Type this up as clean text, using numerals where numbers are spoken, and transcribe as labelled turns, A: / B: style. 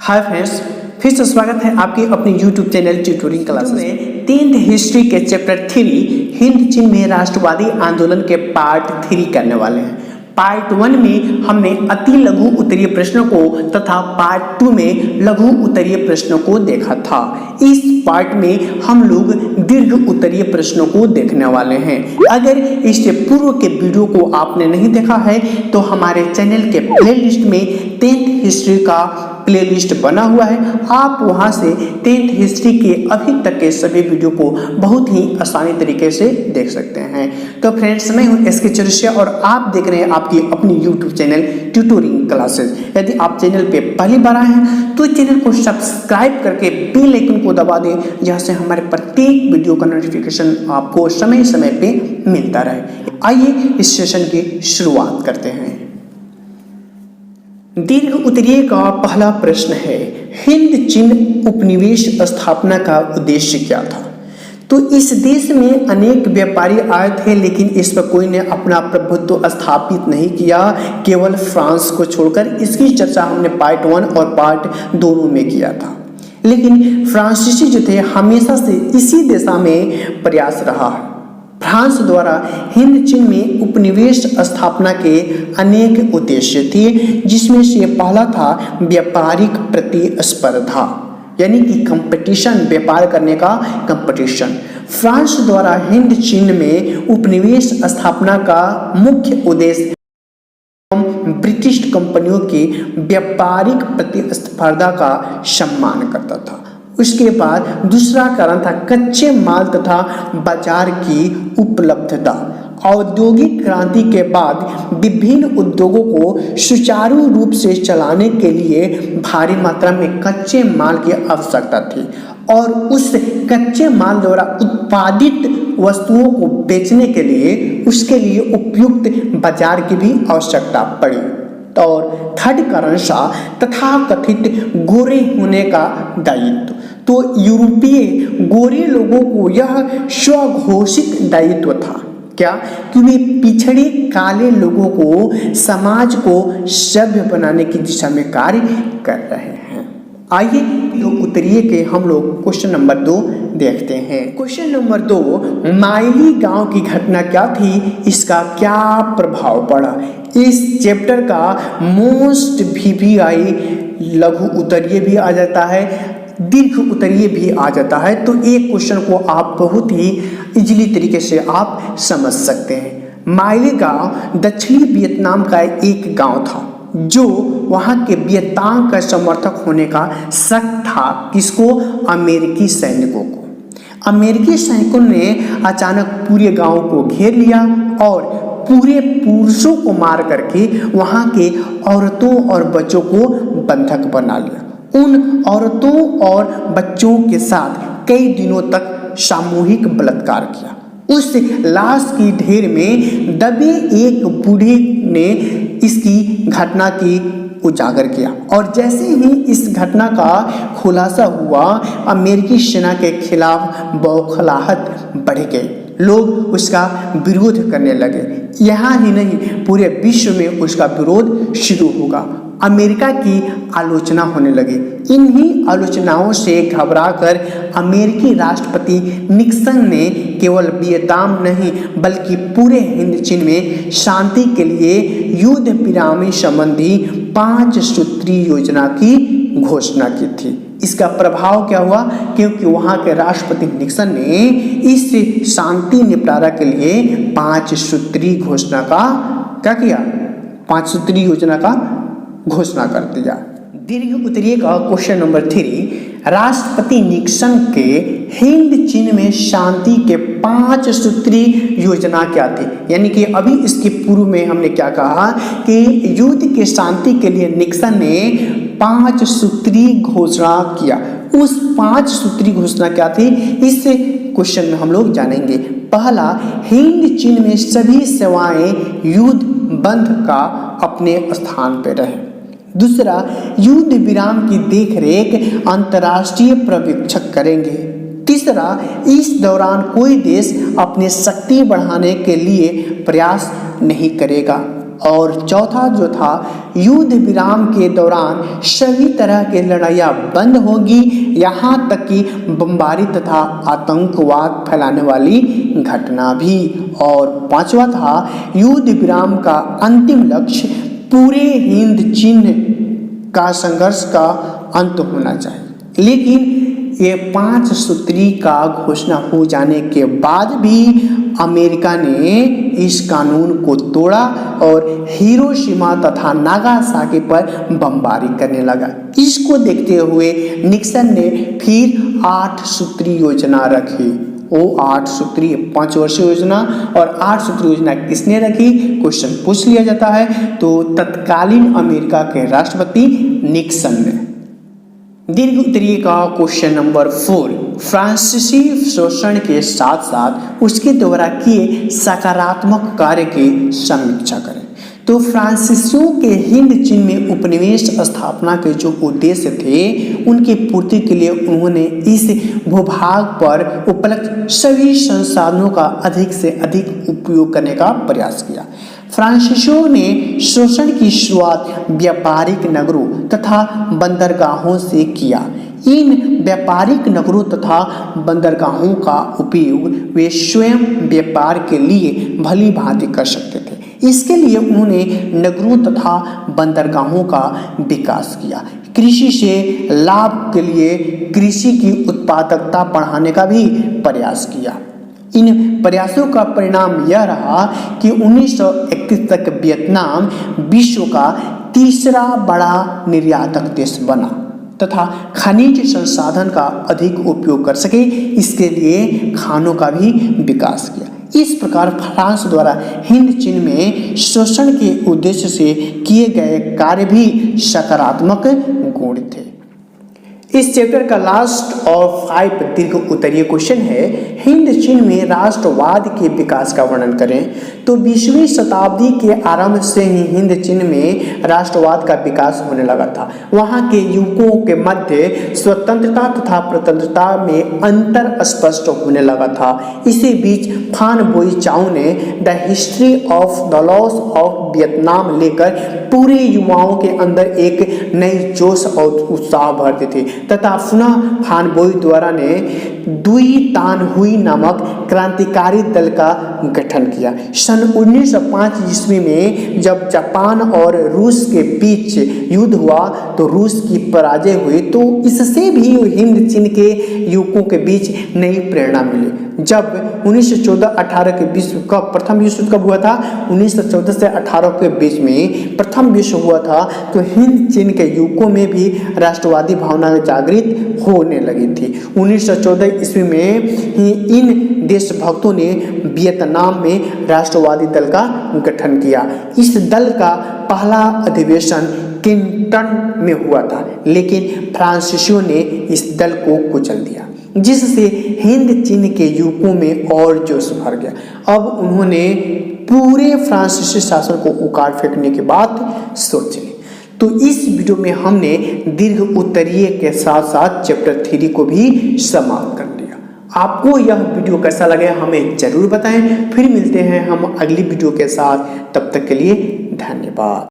A: Hi friends, फिर से स्वागत है आपके अपने YouTube चैनल ट्यूटोरिंग क्लासेस में 10th हिस्ट्री के चैप्टर 3 हिंद चीन में राष्ट्रवादी आंदोलन के पार्ट 3 करने वाले हैं। पार्ट 1 में हमने अति लघु उत्तरीय प्रश्नों को तथा पार्ट 2 में लघु उत्तरीय प्रश्नों को देखा था। इस पार्ट में हम लोग दीर्घ उत्तरीय प्रश्नों को देखने वाले हैं। अगर इससे पूर्व के वीडियो को आपने नहीं देखा है तो हमारे चैनल के प्लेलिस्ट में 10th हिस्ट्री का प्लेलिस्ट बना हुआ है। आप वहां से 10th हिस्ट्री के अभी तक के सभी वीडियो को बहुत ही आसानी तरीके से देख सकते हैं। तो फ्रेंड्स, मैं हूं एसके चौरसिया और आप देख रहे हैं आपकी अपनी YouTube चैनल ट्यूटोरिंग क्लासेस। यदि आप चैनल पे पहली बार आए हैं तो चैनल को सब्सक्राइब करके बेल आइकन को दबा दें, जहां से हमारे प्रत्येक वीडियो का नोटिफिकेशन आपको समय समय पे मिलता रहे। आइए इस सेशन की शुरुआत करते हैं। दीर्घ उत्तरीय का पहला प्रश्न है, हिंद चीन उपनिवेश स्थापना का उद्देश्य क्या था? तो इस देश में अनेक व्यापारी आए थे, लेकिन इस पर कोई ने अपना प्रभुत्व स्थापित नहीं किया, केवल फ्रांस को छोड़कर। इसकी चर्चा हमने पार्ट 1 और पार्ट दोनों में किया था। लेकिन फ्रांसीसी जो थे हमेशा से इसी दिशा में प्रयास रहा है। फ्रांस द्वारा हिंद चीन में उपनिवेश स्थापना के अनेक उद्देश्य थे, जिसमें से पहला था व्यापारिक प्रतिस्पर्धा, यानी कि कंपटीशन, व्यापार करने का कंपटीशन। फ्रांस द्वारा हिंद चीन में उपनिवेश स्थापना का मुख्य उद्देश्य ब्रिटिश कंपनियों की व्यापारिक प्रतिस्पर्धा का सम्मान करता था। उसके बाद दूसरा कारण था कच्चे माल तथा बाजार की उपलब्धता। औद्योगिक क्रांति के बाद विभिन्न उद्योगों को सुचारू रूप से चलाने के लिए भारी मात्रा में कच्चे माल की आवश्यकता थी और उस कच्चे माल द्वारा उत्पादित वस्तुओं को बेचने के लिए उसके लिए उपयुक्त बाजार की भी आवश्यकता पड़ी। और थर्ड कारण था तथाकथित गोरे होने का दायित्व। तो यूरोपीय गोरे लोगों को यह स्वघोषित दायित्व था, क्या कि वे पिछड़े काले लोगों को समाज को सभ्य बनाने की दिशा में कार्य कर रहे हैं। आइए तो उत्तरीय के हम लोग क्वेश्चन नंबर 2 देखते हैं। क्वेश्चन नंबर 2, माइली गांव की घटना क्या थी, इसका क्या प्रभाव पड़ा? इस चैप्टर का मोस्ट VVI लघु उत्तरीय भी आ जाता है, दीर्घ उत्तरीय भी आ जाता है। तो एक क्वेश्चन को आप बहुत ही इजीली तरीके से आप समझ सकते हैं। माइली गांव दक्षिणी वियतनाम का एक गांव था जो वहां के वियतनाम का समर्थक होने का शक था। किसको? अमेरिकी सैनिकों को। अमेरिकी सैनिकों ने अचानक पूरे गांव को घेर लिया और पूरे पुरुषों को मार करके वहां के औरतों और बच्चों को बंधक बना लिया। उन औरतों और बच्चों के साथ कई दिनों तक सामूहिक बलात्कार किया। उस लाश की ढेर में दबे एक बूढ़े ने इसकी घटना की उजागर किया और जैसे ही इस घटना का खुलासा हुआ, अमेरिकी सेना के खिलाफ बौखलाहट बढ़ गई। लोग उसका विरोध करने लगे। यहाँ ही नहीं, पूरे विश्व में उसका विरोध शुरू होगा। अमेरिका की आलोचना होने लगी। इन्हीं आलोचनाओं से घबराकर अमेरिकी राष्ट्रपति निक्सन ने केवल वियतनाम नहीं बल्कि पूरे हिंद चीन में शांति के लिए युद्ध विराम संबंधी 5 सूत्रीय योजना की घोषणा की थी। इसका प्रभाव क्या हुआ? क्योंकि वहां के राष्ट्रपति निक्सन ने इस शांति निपटारा के लिए 5 सूत्रीय घोषणा का क्या किया? 5 सूत्रीय योजना का घोषणा कर दिया। दीर्घ उत्तरीय का क्वेश्चन नंबर 3, राष्ट्रपति निक्सन के हिंद चीन में शांति के 5 सूत्रीय योजना क्या थी? यानी कि अभी इसके पूर्व में हमने क्या कहा कि युद्ध के शांति के लिए निक्सन ने 5 सूत्रीय घोषणा किया। उस 5 सूत्रीय घोषणा क्या थी, इस क्वेश्चन में हम लोग जानेंगे। पहला, हिंद चीन में सभी सेवाएं युद्ध बंद का अपने स्थान पर रहे। दूसरा, युद्ध विराम की देखरेख अंतर्राष्ट्रीय पर्यवेक्षक करेंगे। तीसरा, इस दौरान कोई देश अपनी शक्ति बढ़ाने के लिए प्रयास नहीं करेगा। और चौथा जो था, युद्ध विराम के दौरान सभी तरह के लड़ाइयाँ बंद होगी, यहाँ तक कि बमबारी तथा आतंकवाद फैलाने वाली घटना भी। और पांचवा था, युद्ध विराम का अंतिम लक्ष्य पूरे हिंद चीन का संघर्ष का अंत होना चाहिए। लेकिन ये 5 सूत्री का घोषणा हो जाने के बाद भी अमेरिका ने इस कानून को तोड़ा और हिरोशिमा तथा नागासाकी पर बमबारी करने लगा। इसको देखते हुए निक्सन ने फिर 8 सूत्री योजना रखी। वो 8 सूत्री 5 वर्षीय योजना और 8 सूत्री योजना किसने रखी, क्वेश्चन पूछ लिया जाता है। तो तत्कालीन अमेरिका के राष्ट्रपति निक्सन ने। दीर्घ उत्तरीय का क्वेश्चन नंबर 4, फ्रांसीसी शोषण के साथ साथ उसके द्वारा किए सकारात्मक कार्य की समीक्षा करें। तो फ्रांसीसियों के हिंद चीन में उपनिवेश स्थापना के जो उद्देश्य थे, उनकी पूर्ति के लिए उन्होंने इस भूभाग पर उपलब्ध सभी संसाधनों का अधिक से अधिक उपयोग करने का प्रयास किया। फ्रांसीसियों ने शोषण की शुरुआत व्यापारिक नगरों तथा बंदरगाहों से किया। इन व्यापारिक नगरों तथा बंदरगाहों का उपयोग वे स्वयं व्यापार के लिए भली भांति कर सकते थे। इसके लिए उन्होंने नगरों तथा बंदरगाहों का विकास किया। कृषि से लाभ के लिए कृषि की उत्पादकता बढ़ाने का भी प्रयास किया। इन प्रयासों का परिणाम यह रहा कि 1931 तक वियतनाम विश्व का तीसरा बड़ा निर्यातक देश बना तथा खनिज संसाधन का अधिक उपयोग कर सके। इसके लिए खानों का भी विकास किया। इस प्रकार फ्रांस द्वारा हिंद चीन में शोषण के उद्देश्य से किए गए कार्य भी सकारात्मक गुण थे। इस चैप्टर का लास्ट और 5 दीर्घ उत्तरीय क्वेश्चन है, हिंद चीन में राष्ट्रवाद के विकास का वर्णन करें। तो 20वीं शताब्दी के आरंभ से ही हिंद चीन में राष्ट्रवाद का विकास होने लगा था। वहाँ के युवकों के मध्य स्वतंत्रता तथा प्रतंत्रता में अंतर स्पष्ट होने लगा था। इसी बीच फान बोई चाउ ने the history of the loss of Vietnam लेकर पूरे युवाओं के अंदर एक नई जोश और उत्साह भर दी थी तथा पुनः फान बोई द्वारा ने दुई तान हुई नामक क्रांतिकारी दल का गठन किया। सन 1905 ईस्वी में जब जापान और रूस के बीच युद्ध हुआ तो रूस की पराजय हुई, तो इससे भी हिंद चीन के युवकों के बीच नई प्रेरणा मिली। जब 1914-18 के बीच का प्रथम विश्व कब हुआ था, 1914 से 18 के बीच में प्रथम विश्व हुआ था, तो हिंद चीन के युवकों में भी राष्ट्रवादी भावना जागृत होने लगी थी। 1914 ईस्वी में ही इन देशभक्तों ने वियतनाम में राष्ट्रवादी दल का गठन किया। इस दल का पहला अधिवेशन किंगटन में हुआ था, लेकिन फ्रांसीसियों ने इस दल को कुचल दिया, जिससे हिंद चीन के युवकों में और जोश भर गया। अब उन्होंने पूरे फ्रांसीसी शासन को उखाड़ फेंकने की बात सोची। तो इस वीडियो में हमने दीर्घ उत्तरीय के साथ साथ चैप्टर 3 को भी समाप्त कर लिया। आपको यह वीडियो कैसा लगे हमें जरूर बताएं। फिर मिलते हैं हम अगली वीडियो के साथ, तब तक के लिए धन्यवाद।